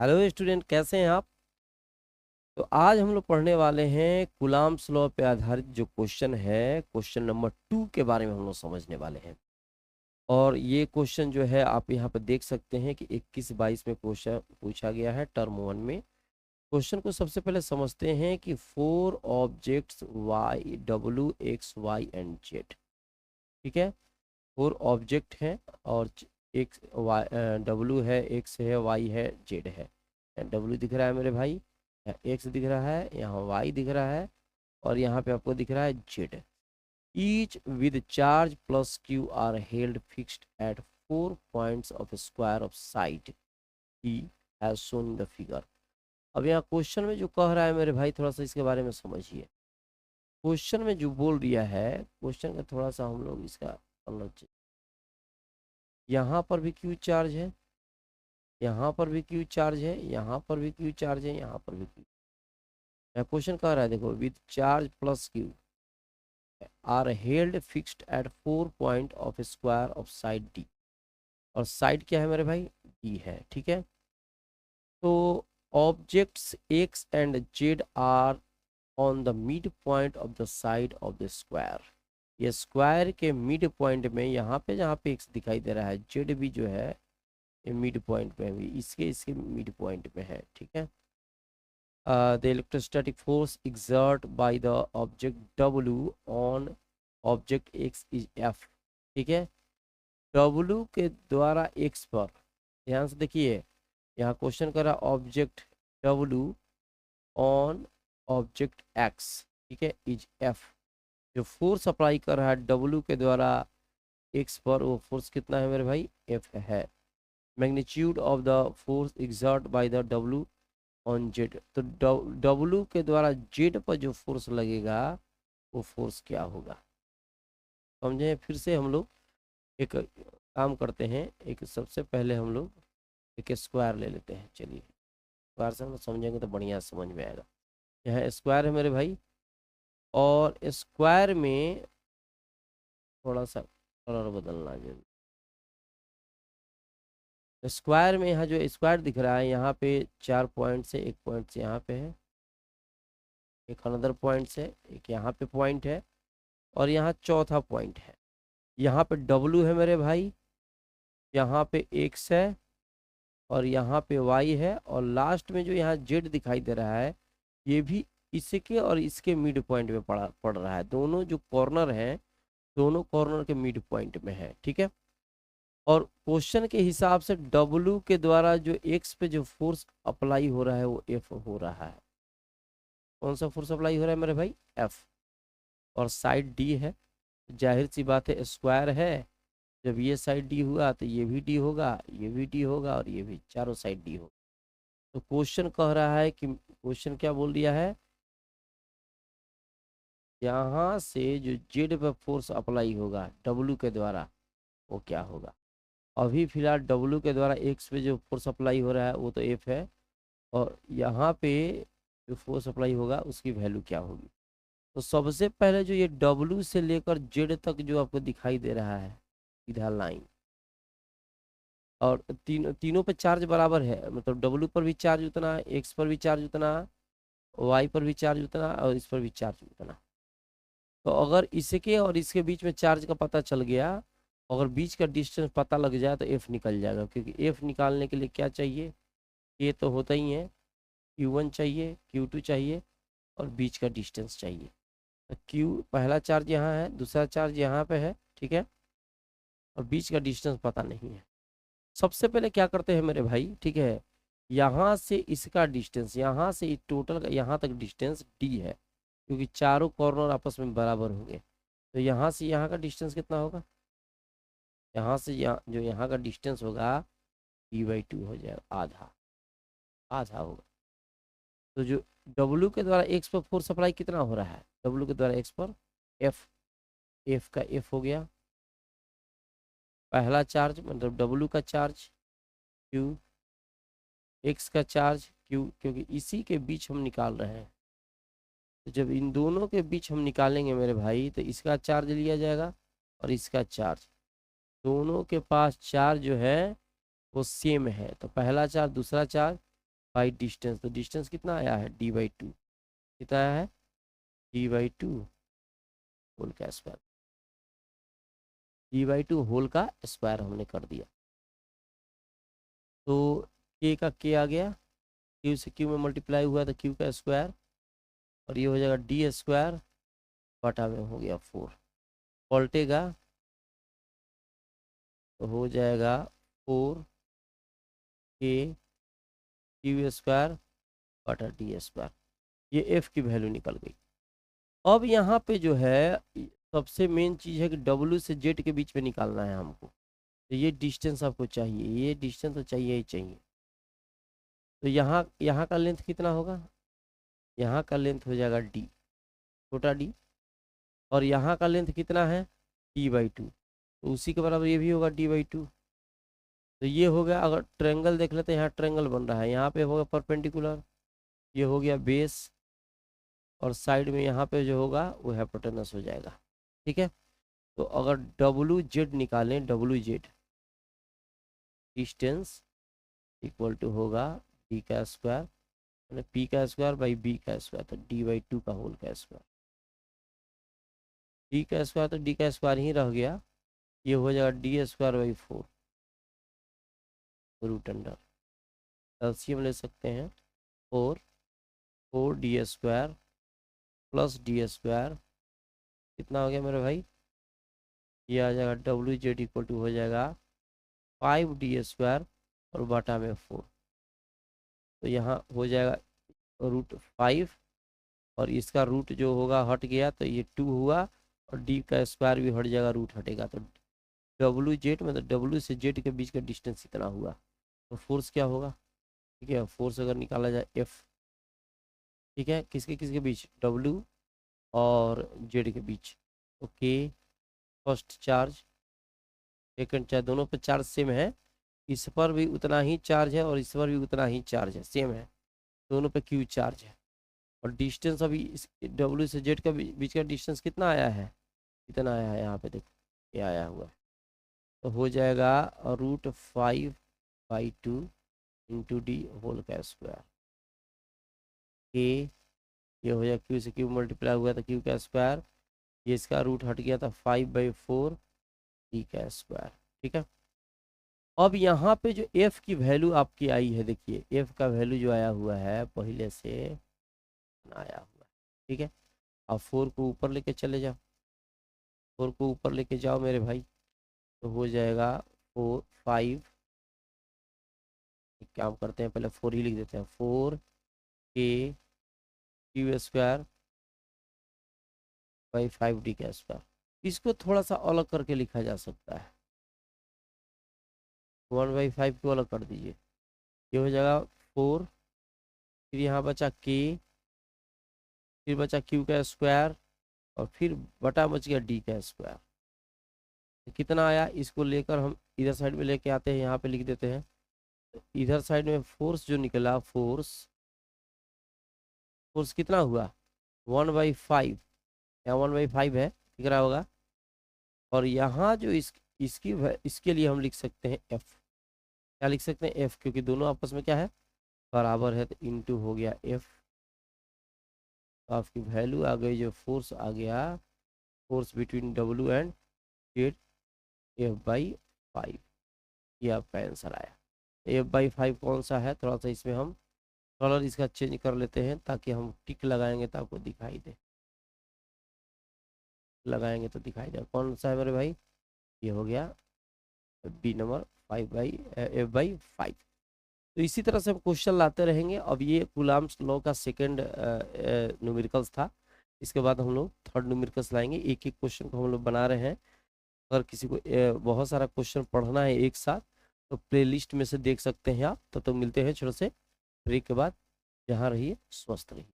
Hello student, कैसे हैं आप? तो आज हम लोग पढ़ने वाले हैं कूलाम्स लॉ पे आधारित जो क्वेश्चन है, क्वेश्चन नंबर 2 के बारे में हम लोग समझने वाले हैं। और ये क्वेश्चन जो है आप यहाँ पे देख सकते हैं कि 21-22 में क्वेश्चन पूछा गया है टर्म 1 में। क्वेश्चन को सबसे पहले समझते हैं कि 4 objects Y W X Y and Z. ठीक है, 4 ऑब्जेक्ट हैं और एक वाई डब्ल्यू है, एक्स है, वाई है, जेड है। डब्ल्यू दिख रहा है मेरे भाई, एक्स दिख रहा है, यहाँ वाई दिख रहा है और यहाँ पे आपको दिख रहा है Z. Each with charge plus Q are held fixed at 4 points of square of side he has shown in the figure. अब यहाँ क्वेश्चन में जो कह रहा है मेरे भाई, थोड़ा सा इसके बारे में समझिए। क्वेश्चन में जो बोल दिया है, क्वेश्चन का थोड़ा सा हम लोग इसका अलग, यहाँ पर भी क्यू चार्ज है, यहाँ पर भी क्यू चार्ज है, यहाँ पर भी क्यू चार्ज है, यहाँ पर भी क्यू। क्वेश्चन कह रहा है, देखो, with charge plus Q are held fixed at 4 point of square of side D. और साइड क्या है मेरे भाई? डी है। ठीक है, तो objects X and Z are on the mid point of the side of the square. ये स्क्वायर के मिड पॉइंट में, यहाँ पे जहाँ पे एक्स दिखाई दे रहा है, जेड भी जो है ये मिड पॉइंट पे भी, इसके इसके मिड पॉइंट में है। ठीक है, the electrostatic force exerted by the object W on object X is F। ठीक है, W के द्वारा X पर, ध्यान से देखिए, यहाँ क्वेश्चन करा object W on object X, ठीक है, इज F। जो फोर्स अप्लाई कर रहा है W के द्वारा X पर, वो फोर्स कितना है मेरे भाई? F है। Magnitude of the force exerted by the W on Z, तो डब्लू के द्वारा जेड पर जो फोर्स लगेगा वो फोर्स क्या होगा, समझे? फिर से हम लोग एक काम करते हैं, एक सबसे पहले हम लोग एक स्क्वायर ले लेते हैं। चलिए, स्क्वायर से हम लोग समझेंगे तो बढ़िया समझ में आएगा। यहाँ स्क्वायर है मेरे भाई, और स्क्वायर में थोड़ा सा कलर बदलना जरूरी। स्क्वायर में यहाँ जो स्क्वायर दिख रहा है, यहाँ पे 4 पॉइंट से, एक पॉइंट से यहाँ पे है, एक अनदर पॉइंट से, एक यहाँ पे पॉइंट है, और यहाँ चौथा पॉइंट है। यहाँ पे W है मेरे भाई, यहाँ पे X है, और यहाँ पे Y है, और लास्ट में जो यहाँ Z दिखाई दे रहा है, ये भी इसके और इसके मिड पॉइंट में पड़ रहा है। दोनों जो कॉर्नर हैं, दोनों कॉर्नर के मिड पॉइंट में है। ठीक है, और क्वेश्चन के हिसाब से W के द्वारा जो X पे जो फोर्स अप्लाई हो रहा है वो F हो रहा है। कौन सा फोर्स अप्लाई हो रहा है मेरे भाई? F। और साइड D है, जाहिर सी बात है, स्क्वायर है, जब ये साइड डी हुआ तो ये भी डी होगा, ये भी डी होगा, और ये भी, चारों साइड डी होगा। तो क्वेश्चन कह रहा है कि, क्वेश्चन क्या बोल दिया है, यहाँ से जो जेड पे फोर्स अप्लाई होगा डब्लू के द्वारा, वो क्या होगा। अभी फिलहाल डब्लू के द्वारा एक्स पे जो फोर्स अप्लाई हो रहा है वो तो एफ है, और यहाँ पे जो फोर्स अप्लाई होगा उसकी वैल्यू क्या होगी। तो सबसे पहले जो ये डब्लू से लेकर जेड तक जो आपको दिखाई दे रहा है सीधा लाइन, और तीनों पे चार्ज बराबर है, मतलब डब्लू पर भी चार्ज उतना, एक्स पर भी चार्ज उतना, वाई पर भी चार्ज उतना, और इस पर भी चार्ज उतना। तो अगर इसके और इसके बीच में चार्ज का पता चल गया, अगर बीच का डिस्टेंस पता लग जाए तो एफ निकल जाएगा, क्योंकि एफ निकालने के लिए क्या चाहिए, ये तो होता ही है, Q1 चाहिए, Q2 चाहिए, और बीच का डिस्टेंस चाहिए। तो Q पहला चार्ज यहाँ है, दूसरा चार्ज यहाँ पे है, ठीक है, और बीच का डिस्टेंस पता नहीं है। सबसे पहले क्या करते हैं मेरे भाई, ठीक है, यहाँ से इसका डिस्टेंस, यहाँ से टोटल का यहाँ तक डिस्टेंस डी है, क्योंकि चारों कॉर्नर आपस में बराबर होंगे। तो यहाँ से यहाँ का डिस्टेंस कितना होगा, यहाँ से यहाँ, जो यहाँ का डिस्टेंस होगा D/2 हो जाएगा, आधा, आधा होगा। तो जो W के द्वारा एक्स पर फोर्स सप्लाई कितना हो रहा है, W के द्वारा एक्स पर F, F का F हो गया पहला चार्ज, मतलब W का चार्ज Q, एक्स का चार्ज Q, क्योंकि इसी के बीच हम निकाल रहे हैं। तो जब इन दोनों के बीच हम निकालेंगे मेरे भाई, तो इसका चार्ज लिया जाएगा और इसका चार्ज, दोनों के पास चार्ज जो है वो सेम है, तो पहला चार्ज दूसरा चार्ज बाई डिस्टेंस, तो डिस्टेंस कितना आया है d/2, कितना आया है d/2 होल का स्क्वायर, d/2 होल का स्क्वायर हमने कर दिया। तो k का k आ गया, q से q में मल्टीप्लाई हुआ तो q का स्क्वायर, और ये हो जाएगा डी स्क्वायर बटा में हो गया 4, पलटेगा तो हो जाएगा 4k q स्क्वायर बटा डी स्क्वायर। ये f की वैल्यू निकल गई। अब यहाँ पे जो है सबसे मेन चीज़ है कि w से z के बीच में निकालना है हमको, तो ये डिस्टेंस आपको चाहिए, ये डिस्टेंस तो चाहिए ही चाहिए। तो यहाँ का लेंथ कितना होगा, यहाँ का लेंथ हो जाएगा d, छोटा d, और यहाँ का लेंथ कितना है d/2, तो उसी के बराबर ये भी होगा d/2। तो ये हो गया, अगर ट्रायंगल देख लेते हैं, यहाँ ट्रायंगल बन रहा है, यहाँ पे होगा परपेंडिकुलर, ये हो गया बेस, और साइड में यहाँ पे जो होगा वो हाइपोटेनस हो जाएगा। ठीक है, तो अगर WZ निकालें, WZ डिस्टेंस इक्वल टू होगा d का स्क्वायर मैंने p का स्क्वायर बाई b का स्क्वायर, तो d/2 का होल का स्क्वायर, d का स्क्वायर तो d का स्क्वायर ही रह गया, ये हो जाएगा d²/4 रूट अंडर, एलसीएम ले सकते हैं 4d² प्लस d², कितना हो गया मेरे भाई, ये आ जाएगा WZ इक्वल टू हो जाएगा 5d² और बटा में 4, तो यहाँ हो जाएगा √5, और इसका रूट जो होगा हट गया तो ये 2 हुआ, और d का स्क्वायर भी हट जाएगा, रूट हटेगा, तो WZ मतलब W से Z के बीच का डिस्टेंस इतना हुआ। तो फोर्स क्या होगा, ठीक है, फोर्स अगर निकाला जाए F, ठीक है, किसके किसके बीच, W और Z के बीच, okay, first charge second charge, दोनों पे चार्ज सेम है, इस पर भी उतना ही चार्ज है और इस पर भी उतना ही चार्ज है, सेम है, दोनों पे Q चार्ज है, और डिस्टेंस अभी इस W से Z का बीच का डिस्टेंस कितना आया है, कितना आया है यहाँ पे देखो, ये आया हुआ है, तो हो जाएगा √5/2 इंटू d होल का स्क्वायर, के ये हो जाएगा Q से Q मल्टीप्लाई हुआ था Q का स्क्वायर, ये इसका रूट हट गया था 5/4 d का स्क्वायर। ठीक है, अब यहाँ पे जो f की वैल्यू आपकी आई है, देखिए f का वैल्यू जो आया हुआ है पहले से आया हुआ है, ठीक है, अब 4 को ऊपर लेके चले जाओ, 4 को ऊपर लेके जाओ मेरे भाई, तो हो जाएगा 4 5, एक काम करते हैं पहले 4 ही लिख देते हैं, 4k q² बाई 5d का स्क्वायर, इसको थोड़ा सा अलग करके लिखा जा सकता है, 1/5 को अलग कर दीजिए, ये हो जाएगा 4, फिर यहाँ बचा k, फिर बचा q का स्क्वायर, और फिर बटा बच गया d का स्क्वायर, तो कितना आया, इसको लेकर हम इधर साइड में लेके आते हैं, यहाँ पे लिख देते हैं, तो इधर साइड में फोर्स जो निकला, फोर्स कितना हुआ 1/5, यहाँ 1/5 है, दिख रहा होगा, और यहाँ जो इसके लिए हम लिख सकते हैं f, क्या लिख सकते हैं f, क्योंकि दोनों आपस में क्या है बराबर है, तो इंटू हो गया f, तो आपकी वैल्यू आ गई, जो फोर्स आ गया, force between W and Z F/5, ये आपका आंसर आया। F/5 कौन सा है, थोड़ा सा इसमें हम कलर इसका चेंज कर लेते हैं, ताकि हम टिक लगाएंगे तो आपको दिखाई दे, लगाएंगे तो दिखाई दे, कौन सा है मेरे भाई, ये हो गया B नंबर 5/F/5। तो इसी तरह से हम क्वेश्चन लाते रहेंगे। अब ये कूलम्ब्स लॉ का सेकंड न्यूमेरिकल्स था, इसके बाद हम लोग थर्ड न्यूमेरिकल्स लाएंगे, एक एक क्वेश्चन को हम लोग बना रहे हैं, अगर किसी को बहुत सारा क्वेश्चन पढ़ना है एक साथ, तो प्लेलिस्ट में से देख सकते हैं आप। तब तो मिलते हैं छोटे से ब्रेक के बाद, जहाँ रहिए स्वस्थ रहिए।